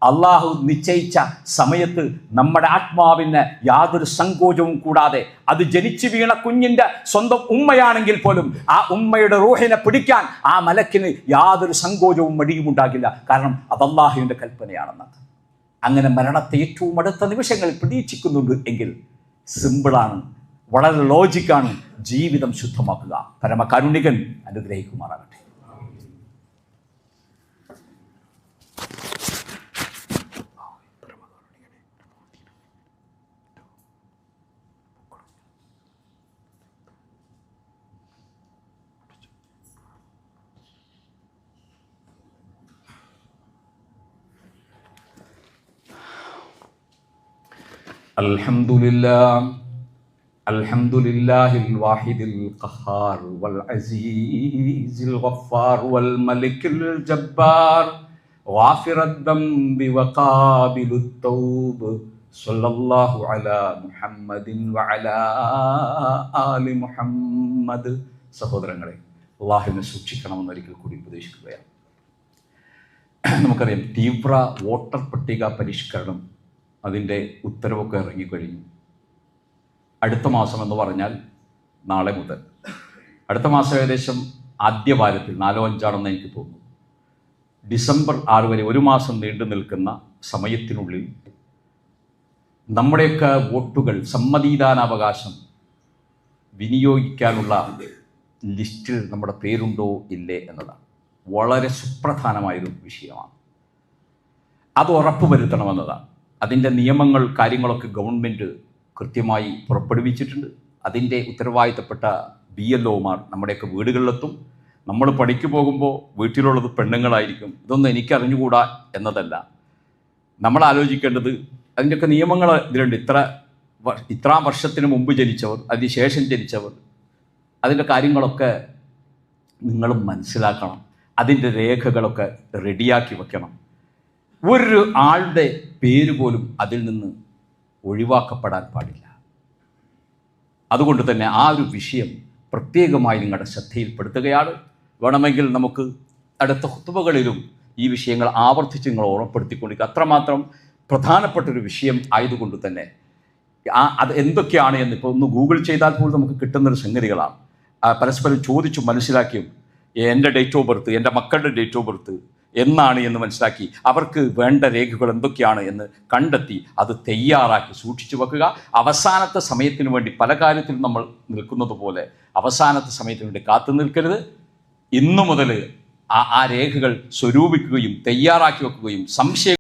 അള്ളാഹു നിശ്ചയിച്ച സമയത്ത് നമ്മുടെ ആത്മാവിന് യാതൊരു സങ്കോചവും കൂടാതെ, അത് ജനിച്ചു വീണ കുഞ്ഞിൻ്റെ സ്വന്തം ഉമ്മയാണെങ്കിൽ പോലും ആ ഉമ്മയുടെ റൂഹിനെ പിടിക്കാൻ ആ മലക്കിന് യാതൊരു സങ്കോചവും മടിയും ഉണ്ടാകില്ല. കാരണം അത് അള്ളാഹുവിൻ്റെ കൽപ്പനയാണെന്ന്. അങ്ങനെ മരണത്തെ ഏറ്റവും അടുത്ത നിമിഷങ്ങളിൽ പ്രതീക്ഷിക്കുന്നുണ്ട് എങ്കിൽ സിമ്പിളാണ്, വളരെ ലോജിക്കാണ്. ജീവിതം ശുദ്ധമാക്കുക. പരമകാരുണികൻ അനുഗ്രഹിക്കുമാറാകട്ടെ. അൽഹംദുലില്ലാഹിൽ വാഹിദിൽ ഖഹാർ വൽ അസീസിൽ ഗഫാർ വൽ മലിക്കിൽ ജബ്ബാർ ഗാഫിറദ് ദംബി വഖാബിലുത് തൗബ് സ്വല്ലല്ലാഹു അലാ മുഹമ്മദിൻ വഅലാ ആലി മുഹമ്മദ്. സഹോദരങ്ങളെ, അല്ലാഹുവിനെ സൂക്ഷിക്കണമെന്ന് ഒരിക്കൽ കൂടി ഉപദേശിക്കുകയാണ്. നമുക്കറിയാം, തീവ്ര വോട്ടർ പട്ടിക പരിഷ്കരണം അതിൻ്റെ ഉത്തരവൊക്കെ ഇറങ്ങിക്കഴിഞ്ഞു. അടുത്ത മാസം എന്ന് പറഞ്ഞാൽ നാളെ മുതൽ, അടുത്ത മാസം ഏകദേശം ആദ്യ വാരത്തിൽ 4-5 എനിക്ക് തോന്നുന്നു, ഡിസംബർ 6 വരെ 1 മാസം നീണ്ടു നിൽക്കുന്ന സമയത്തിനുള്ളിൽ നമ്മുടെയൊക്കെ വോട്ടുകൾ, സമ്മതിദാനാവകാശം വിനിയോഗിക്കാനുള്ള ലിസ്റ്റിൽ നമ്മുടെ പേരുണ്ടോ ഇല്ലേ എന്നതാണ് വളരെ സുപ്രധാനമായൊരു വിഷയമാണ്. അത് ഉറപ്പുവരുത്തണമെന്നതാണ്. അതിൻ്റെ നിയമങ്ങൾ, കാര്യങ്ങളൊക്കെ ഗവൺമെൻറ് കൃത്യമായി പുറപ്പെടുവിച്ചിട്ടുണ്ട്. അതിൻ്റെ ഉത്തരവാദിത്തപ്പെട്ട BLOമാർ നമ്മുടെയൊക്കെ വീടുകളിലെത്തും. നമ്മൾ പണിക്ക് പോകുമ്പോൾ വീട്ടിലുള്ളത് പെണ്ണുങ്ങളായിരിക്കും. ഇതൊന്നും എനിക്കറിഞ്ഞുകൂടാ എന്നതല്ല. നമ്മൾ ആലോചിക്കേണ്ടത് അതിൻ്റെയൊക്കെ നിയമങ്ങൾ ഇതിലുണ്ട്. ഇത്രാം വർഷത്തിന് മുമ്പ് ജനിച്ചവർ, അതിന് ശേഷം ജനിച്ചവർ, അതിൻ്റെ കാര്യങ്ങളൊക്കെ നിങ്ങളും മനസ്സിലാക്കണം. അതിൻ്റെ രേഖകളൊക്കെ റെഡിയാക്കി വെക്കണം. ഒരു ആളുടെ പേര് പോലും അതിൽ നിന്ന് ഒഴിവാക്കപ്പെടാൻ പാടില്ല. അതുകൊണ്ട് തന്നെ ആ ഒരു വിഷയം പ്രത്യേകമായി നിങ്ങളുടെ ശ്രദ്ധയിൽപ്പെടുത്തുകയാണ്. വേണമെങ്കിൽ നമുക്ക് അടുത്ത ഖുതുബകളിലും ഈ വിഷയങ്ങൾ ആവർത്തിച്ച് നിങ്ങൾ ഓർമ്മപ്പെടുത്തിക്കൊണ്ടിരിക്കുക. അത്രമാത്രം പ്രധാനപ്പെട്ടൊരു വിഷയം ആയതുകൊണ്ട് തന്നെ അത് എന്തൊക്കെയാണ് എന്ന് ഇപ്പോൾ ഒന്ന് ഗൂഗിൾ ചെയ്താൽ പോലും നമുക്ക് കിട്ടുന്നൊരു സംഗതികളാണ്. പരസ്പരം ചോദിച്ചു മനസ്സിലാക്കിയും എൻ്റെ ഡേറ്റ് ഓഫ് ബർത്ത്, എൻ്റെ മക്കളുടെ ഡേറ്റ് ഓഫ് ബർത്ത് എന്നാണ് എന്ന് മനസ്സിലാക്കി അവർക്ക് വേണ്ട രേഖകൾ എന്തൊക്കെയാണ് എന്ന് കണ്ടെത്തി അത് തയ്യാറാക്കി സൂക്ഷിച്ചു വെക്കുക. അവസാനത്തെ സമയത്തിന് വേണ്ടി പല കാര്യത്തിലും നമ്മൾ നിൽക്കുന്നത് പോലെ അവസാനത്തെ സമയത്തിന് വേണ്ടി കാത്തു നിൽക്കരുത്. ഇന്നു മുതൽ ആ രേഖകൾ സ്വരൂപിക്കുകയും തയ്യാറാക്കി വെക്കുകയും